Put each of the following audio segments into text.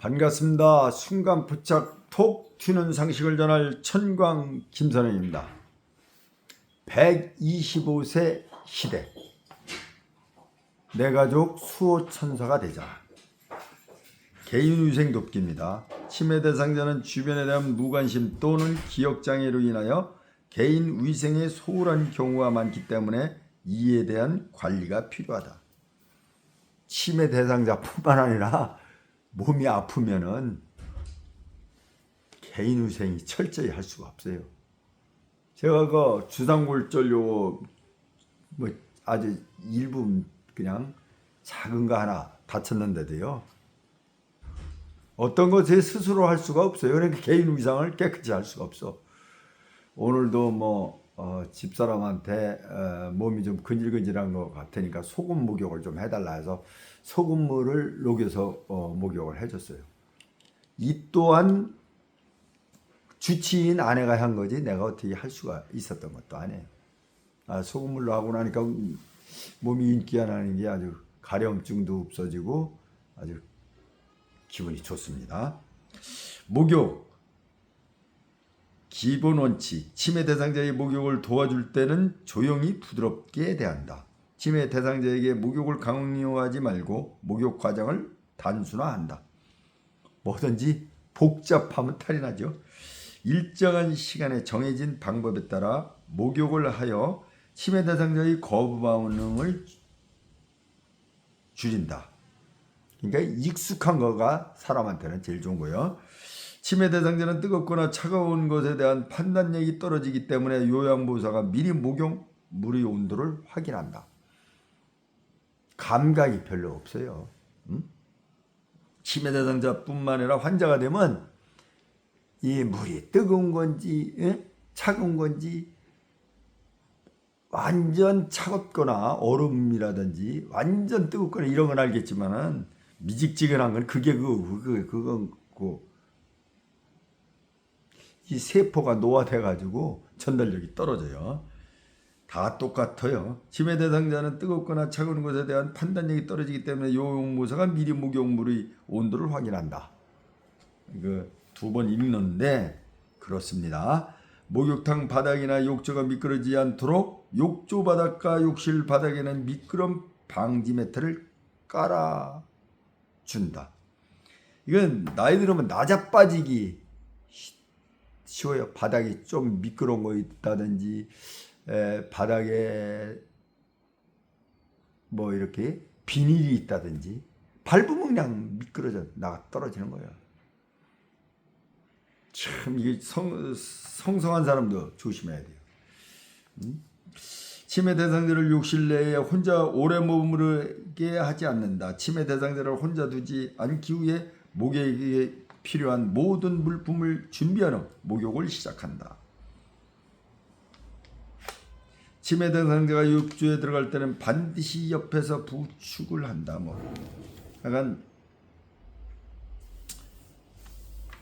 반갑습니다. 순간 포착 톡 튀는 상식을 전할 천광 김선영입니다. 125세 시대 내 가족 수호천사가 되자. 개인위생 돕기입니다. 치매 대상자는 주변에 대한 무관심 또는 기억장애로 인하여 개인위생에 소홀한 경우가 많기 때문에 이에 대한 관리가 필요하다. 치매 대상자뿐만 아니라 몸이 아프면은 개인위생이 철저히 할 수가 없어요. 제가 그 주상골절요 뭐 아주 일부 그냥 작은 거 하나 다쳤는데도요. 어떤 거 제 스스로 할 수가 없어요. 그러니까 개인위생을 깨끗이 할 수가 없어. 오늘도 뭐 집사람한테 몸이 좀 근질근질한 것 같으니까 소금 목욕을 좀 해달라 해서 소금물을 녹여서 목욕을 해줬어요. 이 또한 주치인 아내가 한 거지 내가 어떻게 할 수가 있었던 것도 아니에요. 소금물로 하고 나니까 몸이 윤기가 나는 게 아주 가려움증도 없어지고 아주 기분이 좋습니다. 목욕 기본 원칙. 치매 대상자의 목욕을 도와줄 때는 조용히 부드럽게 대한다. 치매 대상자에게 목욕을 강요하지 말고 목욕 과정을 단순화한다. 뭐든지 복잡하면 탈이 나죠. 일정한 시간에 정해진 방법에 따라 목욕을 하여 치매 대상자의 거부 반응을 줄인다. 그러니까 익숙한 거가 사람한테는 제일 좋은 거예요. 치매 대상자는 뜨겁거나 차가운 것에 대한 판단력이 떨어지기 때문에 요양보호사가 미리 목욕 물의 온도를 확인한다. 감각이 별로 없어요. 치매 대상자뿐만 아니라 환자가 되면 이 물이 뜨거운 건지 차가운 건지 완전 차갑거나 얼음이라든지 완전 뜨겁거나 이런 건 알겠지만은 미직지근한 건 그건 이 세포가 노화돼 가지고 전달력이 떨어져요. 다 똑같아요. 치매 대상자는 뜨겁거나 차가운 것에 대한 판단력이 떨어지기 때문에 요양보호사가 미리 목욕물의 온도를 확인한다. 이거 2번 읽는데 그렇습니다. 목욕탕 바닥이나 욕조가 미끄러지지 않도록 욕조 바닥과 욕실 바닥에는 미끄럼 방지 매트를 깔아준다. 이건 나이 들으면 나자빠지기 쉬워요. 바닥이 좀 미끄러운 거 있다든지 바닥에 뭐 이렇게 비닐이 있다든지 밟으면 그냥 미끄러져 나가 떨어지는 거예요. 참 이게 성성한 사람도 조심해야 돼요. 치매 대상자를 욕실 내에 혼자 오래 머무르게 하지 않는다. 치매 대상자를 혼자 두지 않기 위해 목욕에 필요한 모든 물품을 준비한 후 목욕을 시작한다. 치매 대상자가 욕조에 들어갈 때는 반드시 옆에서 부축을 한다. 약간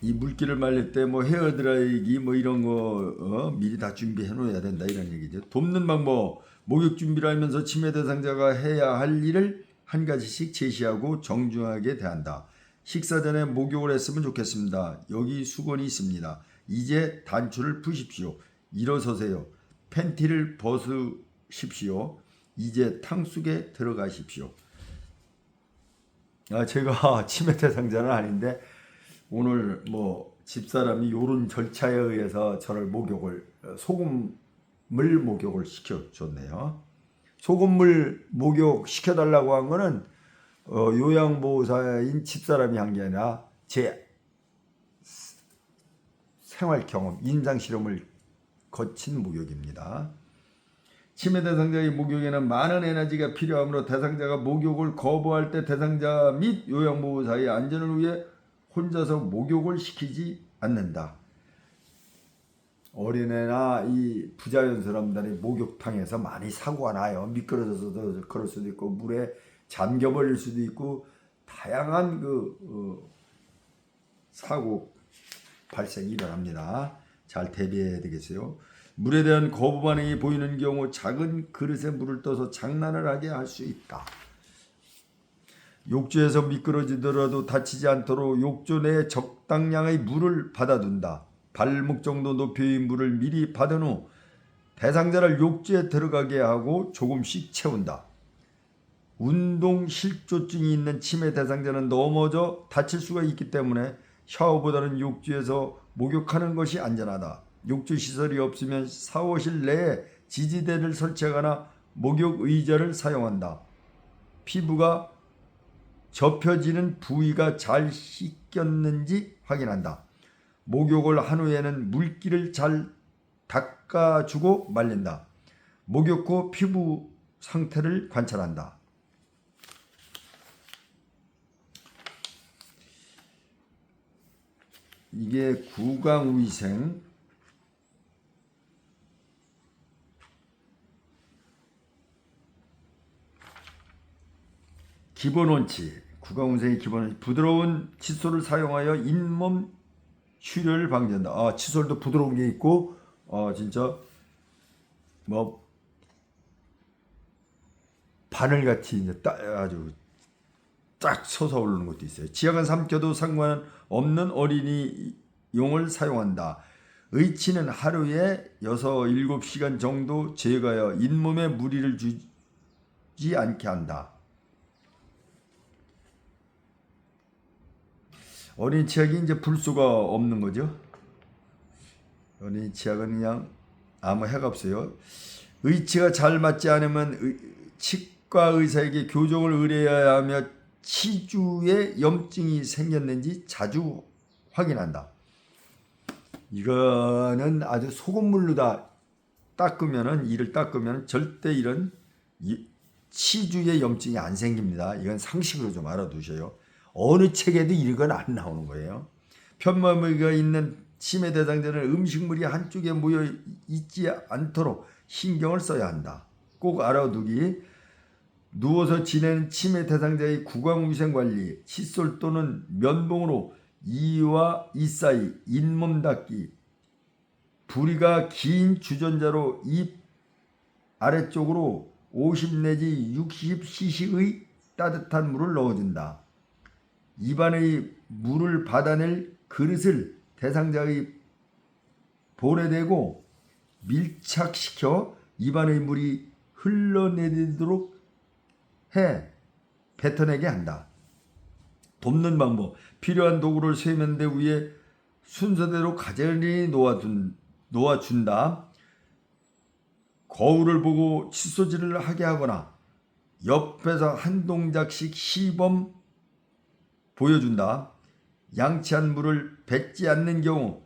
이 물기를 말릴 때 헤어드라이기 이런 거 미리 다 준비해 놓아야 된다 이런 얘기죠. 돕는 방법. 목욕 준비를 하면서 치매 대상자가 해야 할 일을 한 가지씩 제시하고 정중하게 대한다. 식사 전에 목욕을 했으면 좋겠습니다. 여기 수건이 있습니다. 이제 단추를 푸십시오. 일어서세요. 팬티를 벗으십시오. 이제 탕수에 들어가십시오. 제가 치매 대상자는 아닌데 오늘 집사람이 요런 절차에 의해서 저를 소금물 목욕을 시켜줬네요. 소금물 목욕 시켜달라고 한 거는 요양보호사인 집사람이 한 게 아니라 제 생활 경험, 임상 실험을 거친 목욕입니다. 치매 대상자의 목욕에는 많은 에너지가 필요하므로 대상자가 목욕을 거부할 때 대상자 및 요양보호사의 안전을 위해 혼자서 목욕을 시키지 않는다. 어린애나 이 부자연 사람들이 목욕탕에서 많이 사고가 나요. 미끄러져서 그럴 수도 있고 물에 잠겨버릴 수도 있고 다양한 사고 발생이 일어납니다. 잘 대비해야 되겠어요. 물에 대한 거부 반응이 보이는 경우 작은 그릇에 물을 떠서 장난을 하게 할 수 있다. 욕조에서 미끄러지더라도 다치지 않도록 욕조 내에 적당량의 물을 받아둔다. 발목 정도 높이의 물을 미리 받은 후 대상자를 욕조에 들어가게 하고 조금씩 채운다. 운동 실조증이 있는 치매 대상자는 넘어져 다칠 수가 있기 때문에 샤워보다는 욕조에서 목욕하는 것이 안전하다. 욕조 시설이 없으면 샤워실 내에 지지대를 설치하거나 목욕 의자를 사용한다. 피부가 접혀지는 부위가 잘 씻겼는지 확인한다. 목욕을 한 후에는 물기를 잘 닦아주고 말린다. 목욕 후 피부 상태를 관찰한다. 이게 구강위생 기본 원칙, 구강위생의 기본 원칙, 부드러운 칫솔을 사용하여 잇몸 출혈을 방지한다. 칫솔도 부드러운 게 있고, 진짜 뭐 바늘같이 이제 아주 딱 솟아오르는 것도 있어요. 지약은 삼켜도 상관없는 어린이용을 사용한다. 의치는 하루에 6, 7시간 정도 제거하여 잇몸에 무리를 주지 않게 한다. 어린이 치약이 이제 불수가 없는 거죠. 어린이 치약은 그냥 아무 해가 없어요. 의치가 잘 맞지 않으면 치과 의사에게 교정을 의뢰해야 하며 치주에 염증이 생겼는지 자주 확인한다. 이거는 아주 소금물로 다 닦으면은, 이를 닦으면 절대 이런 치주에 염증이 안 생깁니다. 이건 상식으로 좀 알아두셔요. 어느 책에도 이건 안 나오는 거예요. 편마모기가 있는 치매 대상자는 음식물이 한쪽에 모여 있지 않도록 신경을 써야 한다. 꼭 알아두기. 누워서 지내는 치매 대상자의 구강위생관리, 칫솔 또는 면봉으로 이와 이 사이 잇몸 닦기, 부리가 긴 주전자로 입 아래쪽으로 50 내지 60cc의 따뜻한 물을 넣어준다. 입안의 물을 받아낼 그릇을 대상자의 볼에 대고 밀착시켜 입안의 물이 흘러내리도록 해 뱉어내게 한다. 돕는 방법. 필요한 도구를 세면대 위에 순서대로 가지런히 놓아준다. 거울을 보고 칫솔질을 하게 하거나 옆에서 한 동작씩 시범 보여준다. 양치한 물을 뱉지 않는 경우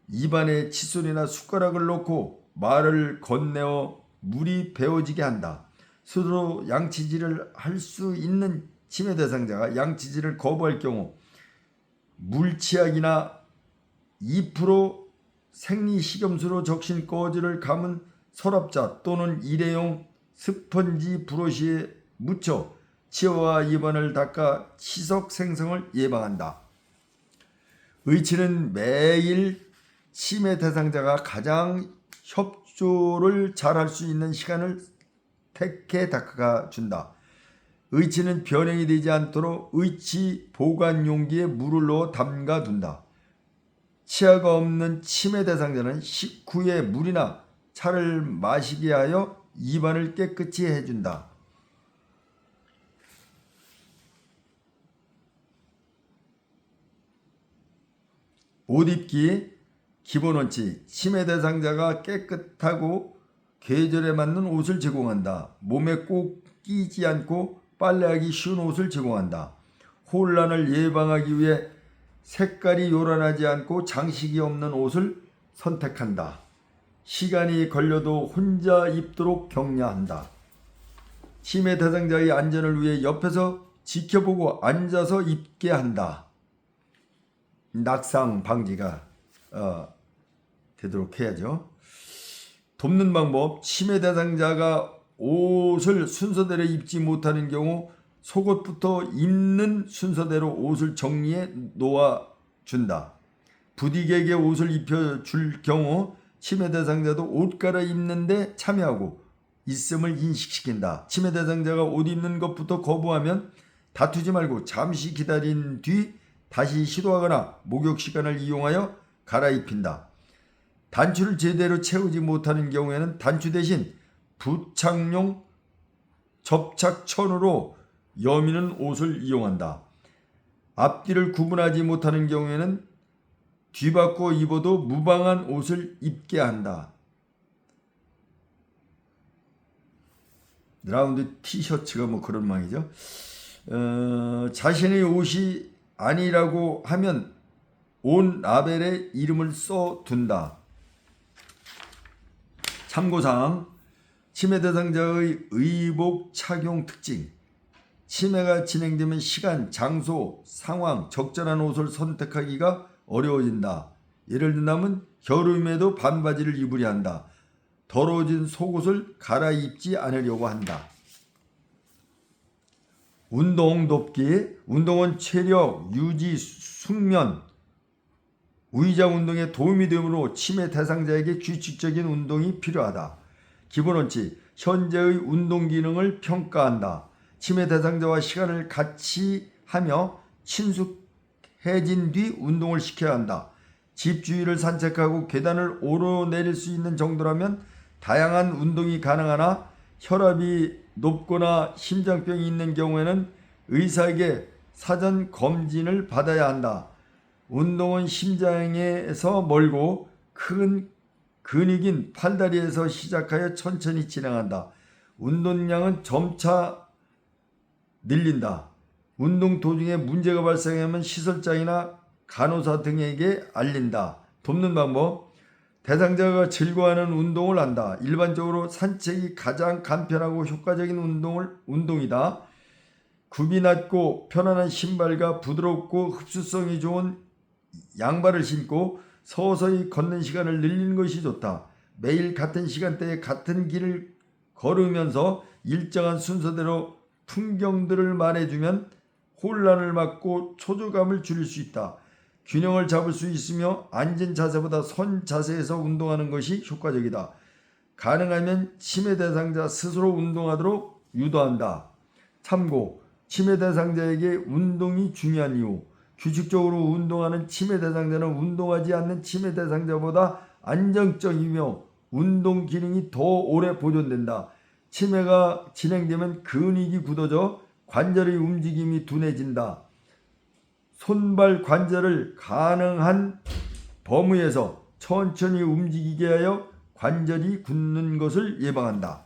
입안에 칫솔이나 숟가락을 넣고 말을 건네어 물이 배어지게 한다. 스스로 양치질을 할 수 있는 치매 대상자가 양치질을 거부할 경우 물치약이나 2% 생리식염수로 적신 꺼즈를 감은 서랍자 또는 일회용 스펀지 브러쉬에 묻혀 치아와 입안을 닦아 치석 생성을 예방한다. 의치는 매일 치매 대상자가 가장 협조를 잘할 수 있는 시간을 택해 닦아준다. 의치는 변형이 되지 않도록 의치 보관 용기에 물을 넣어 담가둔다. 치아가 없는 치매 대상자는 식후에 물이나 차를 마시게 하여 입안을 깨끗이 해준다. 옷 입기 기본 원칙. 치매 대상자가 깨끗하고 계절에 맞는 옷을 제공한다. 몸에 꼭 끼지 않고 빨래하기 쉬운 옷을 제공한다. 혼란을 예방하기 위해 색깔이 요란하지 않고 장식이 없는 옷을 선택한다. 시간이 걸려도 혼자 입도록 격려한다. 치매 대상자의 안전을 위해 옆에서 지켜보고 앉아서 입게 한다. 낙상 방지가 되도록 해야죠. 돕는 방법. 치매 대상자가 옷을 순서대로 입지 못하는 경우 속옷부터 입는 순서대로 옷을 정리해 놓아준다. 부디게게 옷을 입혀줄 경우 치매 대상자도 옷 갈아입는데 참여하고 있음을 인식시킨다. 치매 대상자가 옷 입는 것부터 거부하면 다투지 말고 잠시 기다린 뒤 다시 시도하거나 목욕 시간을 이용하여 갈아입힌다. 단추를 제대로 채우지 못하는 경우에는 단추 대신 부착용 접착천으로 여미는 옷을 이용한다. 앞뒤를 구분하지 못하는 경우에는 뒤바꿔 입어도 무방한 옷을 입게 한다. 라운드 티셔츠가 뭐 그런 말이죠. 자신의 옷이 아니라고 하면 온 라벨에 이름을 써둔다. 참고사항, 치매 대상자의 의복 착용 특징. 치매가 진행되면 시간, 장소, 상황, 적절한 옷을 선택하기가 어려워진다. 예를 든다면 여름에도 반바지를 입으려 한다. 더러워진 속옷을 갈아입지 않으려고 한다. 운동 돕기. 운동은 체력, 유지, 숙면, 위장 운동에 도움이 되므로 치매 대상자에게 규칙적인 운동이 필요하다. 기본 원칙. 현재의 운동 기능을 평가한다. 치매 대상자와 시간을 같이 하며 친숙해진 뒤 운동을 시켜야 한다. 집 주위를 산책하고 계단을 오르내릴 수 있는 정도라면 다양한 운동이 가능하나 혈압이 높거나 심장병이 있는 경우에는 의사에게 사전 검진을 받아야 한다. 운동은 심장에서 멀고 큰 근육인 팔다리에서 시작하여 천천히 진행한다. 운동량은 점차 늘린다. 운동 도중에 문제가 발생하면 시설장이나 간호사 등에게 알린다. 돕는 방법. 대상자가 즐거워하는 운동을 한다. 일반적으로 산책이 가장 간편하고 효과적인 운동이다. 굽이 낮고 편안한 신발과 부드럽고 흡수성이 좋은 양발을 신고 서서히 걷는 시간을 늘리는 것이 좋다. 매일 같은 시간대에 같은 길을 걸으면서 일정한 순서대로 풍경들을 말해주면 혼란을 막고 초조감을 줄일 수 있다. 균형을 잡을 수 있으며 앉은 자세보다 선 자세에서 운동하는 것이 효과적이다. 가능하면 치매 대상자 스스로 운동하도록 유도한다. 참고. 치매 대상자에게 운동이 중요한 이유. 규칙적으로 운동하는 치매 대상자는 운동하지 않는 치매 대상자보다 안정적이며 운동 기능이 더 오래 보존된다. 치매가 진행되면 근육이 굳어져 관절의 움직임이 둔해진다. 손발 관절을 가능한 범위에서 천천히 움직이게 하여 관절이 굳는 것을 예방한다.